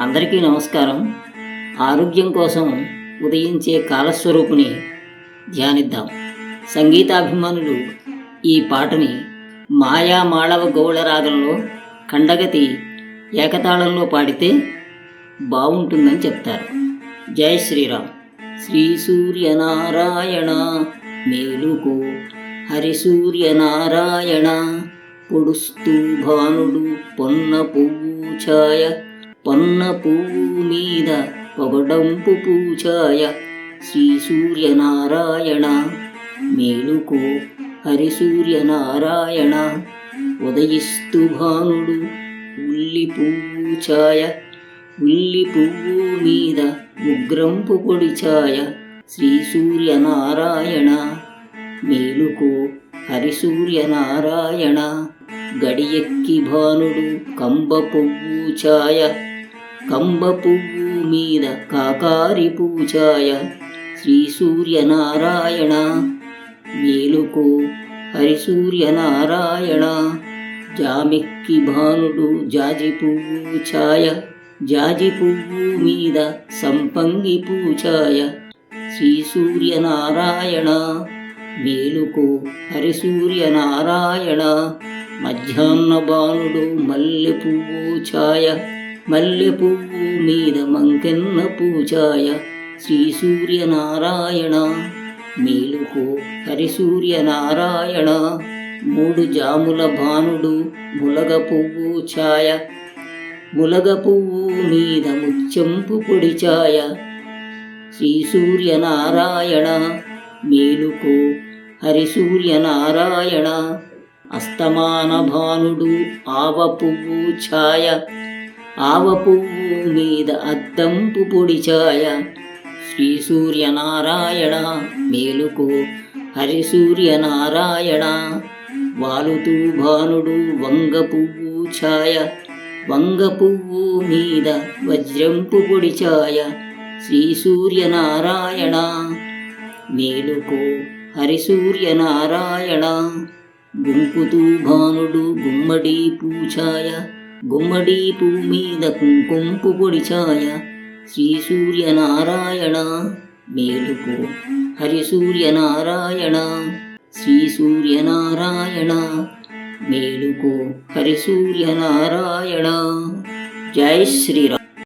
అందరికీ నమస్కారం. ఆరోగ్యం కోసం ఉదయించే కాలస్వరూపుని ధ్యానిద్దాం. సంగీతాభిమానులు ఈ పాటని మాయా మాళవ గౌళ రాగంలో ఖండగతి ఏకతాళంలో పాడితే బాగుంటుందని చెప్తారు. జై శ్రీరామ్. శ్రీ సూర్యనారాయణ మేలుకో, హరిసూర్యనారాయణ పొడుస్తూ భానుడు పొన్న పువ్వు ఛాయ, పొన్న పువ్వు మీద పొగడంపు పూచాయ. శ్రీ సూర్యనారాయణ మేలుకో, హరిసూర్యనారాయణ ఉదయిస్తూ భానుడు ఉల్లి పువ్వు ఛాయ, ఉల్లి పువ్వు మీద ఉగ్రంపు పొడి ఛాయ. శ్రీ సూర్యనారాయణ మేలుకో, హరిసూర్యనారాయణ గడియెక్కి భానుడు కంబ పువ్వు ఛాయ, కంబ పువ్వు మీద కాకారి పూచాయ. శ్రీ సూర్యనారాయణ మేలుకో, హరిసూర్యనారాయణ జామెక్కి భానుడు జాజి పువ్వు ఛాయ, జాజి పువ్వు మీద సంపంగి పూచాయ. శ్రీ సూర్యనారాయణ మేలుకో, హరిసూర్యనారాయణ మధ్యాహ్న భానుడు మల్లె పువ్వు ఛాయ, మల్లె పువ్వు మీద మంకెన్న పూచాయ. శ్రీ సూర్యనారాయణ మేలుకో, హరిసూర్యనారాయణ మూడు జాముల భానుడు ములగ పువ్వు ఛాయ, ములగ పువ్వు మీద ముత్యంపు పొడి ఛాయ. శ్రీ సూర్యనారాయణ మేలుకో, హరిసూర్యనారాయణ అస్తమాన భానుడు ఆవ పువ్వు ఛాయ, ఆవ పువ్వు మీద అద్దంపు పొడి ఛాయ. శ్రీ సూర్యనారాయణ మేలుకో, హరిసూర్యనారాయణ వాలుతూ భానుడు వంగ పువ్వు ఛాయ, వంగ పువ్వు మీద వజ్రంపు పొడి ఛాయ. శ్రీ సూర్యనారాయణ మేలుకో, హరిసూర్యనారాయణ గుంకుతూ భానుడు గుమ్మడి పూచాయ, గుమ్మడి పువ్వు మీద కుంకుంపు పొడి ఛాయ. శ్రీ సూర్యనారాయణ మేలుకో, హరిసూర్యనారాయణ శ్రీ సూర్యనారాయణ మేలుకో, హరిసూర్యనారాయణ. జై శ్రీరామ్.